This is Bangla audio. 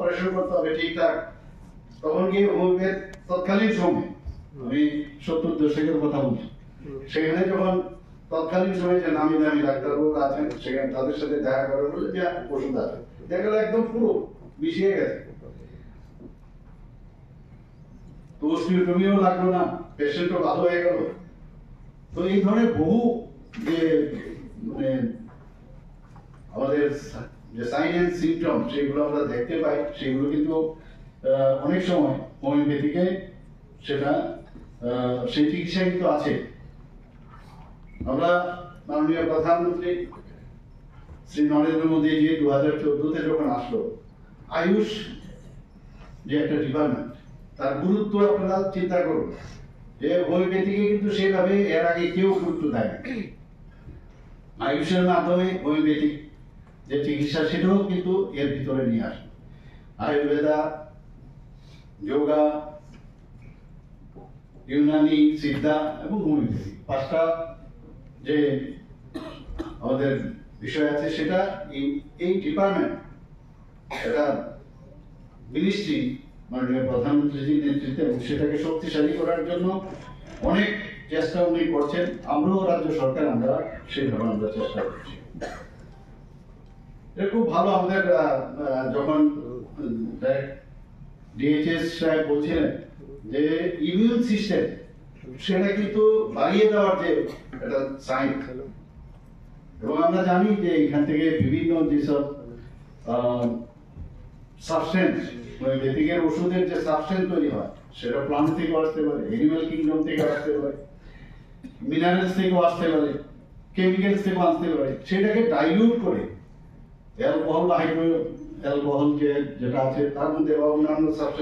অপারেশন করতে হবে ঠিকঠাক, তখন কি হোমিওপ্যাথ তৎকালীন সময়ে, আমি 70 দশকের কথা বলছি, সেখানে যখন তৎকালীন সময়ে যে নামি দামি ডাক্তারবাবু আছেন সেখানে তাদের সাথে দেখা করে বলে যে ওষুধ আছে, দেখা গেল একদম পুরো মিশিয়ে গেছে, তো অস্টিওটমিও লাগলো না, পেশেন্টও ভালো হয়ে গেল। তো এই ধরনের বহু যে মানে আমাদের যে সাইন এন্ড সিমটম সেগুলো আমরা দেখতে পাই, সেগুলো কিন্তু অনেক সময় হোমিওপ্যাথিকে সেটা সেই চিকিৎসা কিন্তু আছে। আমরা মাননীয় প্রধানমন্ত্রী শ্রী নরেন্দ্র মোদী জি 2014-তে যখন আসলো, আয়ুষ যে একটা ডিপার্টমেন্ট, তার গুরুত্ব আপনারা চিন্তা করুন যে হোমিওপ্যাথিকে কিন্তু সেভাবে এর আগে কেউ গুরুত্ব দেয় না। আয়ুষের মাধ্যমে হোমিওপ্যাথিক যে চিকিৎসা সেটাও কিন্তু এর ভিতরে নিয়ে আসে। আয়ুর্বেদা, যোগা, ইউনানি, সিদ্ধা এবং হোমিওপ্যাথি, 5টা যে আমাদের বিষয় আছে সেটা এই ডিপার্টমেন্ট, এটা মিনিস্ট্রি মাননীয় প্রধানমন্ত্রীজির নেতৃত্বে, এবং সেটাকে শক্তিশালী করার জন্য অনেক চেষ্টা উনি করছেন। আমরাও রাজ্য সরকার আমরা সেইভাবে আমরা চেষ্টা করছি। এটা খুব ভালো। আমাদের যখন ডিএইচএস সাহেব বলছিলেন যে ইমিউন সিস্টেম সেটা কিন্তু বাড়িয়ে দেওয়ার যে একটা সাইন, এবং আমরা জানি যে এখান থেকে বিভিন্ন যেসব সাবস্টেন্স হোমিওপ্যাথিকের ওষুধের যে সাবস্টেন্স তৈরি হয় সেটা প্লান্ট থেকে আসতে পারে, এনিম্যাল কিংডম থেকে আসতে পারে, মিনারেলস থেকেও আসতে পারে, কেমিক্যালস থেকেও আসতে পারে, সেটাকে ডাইলিউট করে অ্যালকোহল বা হাইড্রো অ্যালকোহল যেটা আছে তার মধ্যে বা অন্যান্য সাবস্টেন্স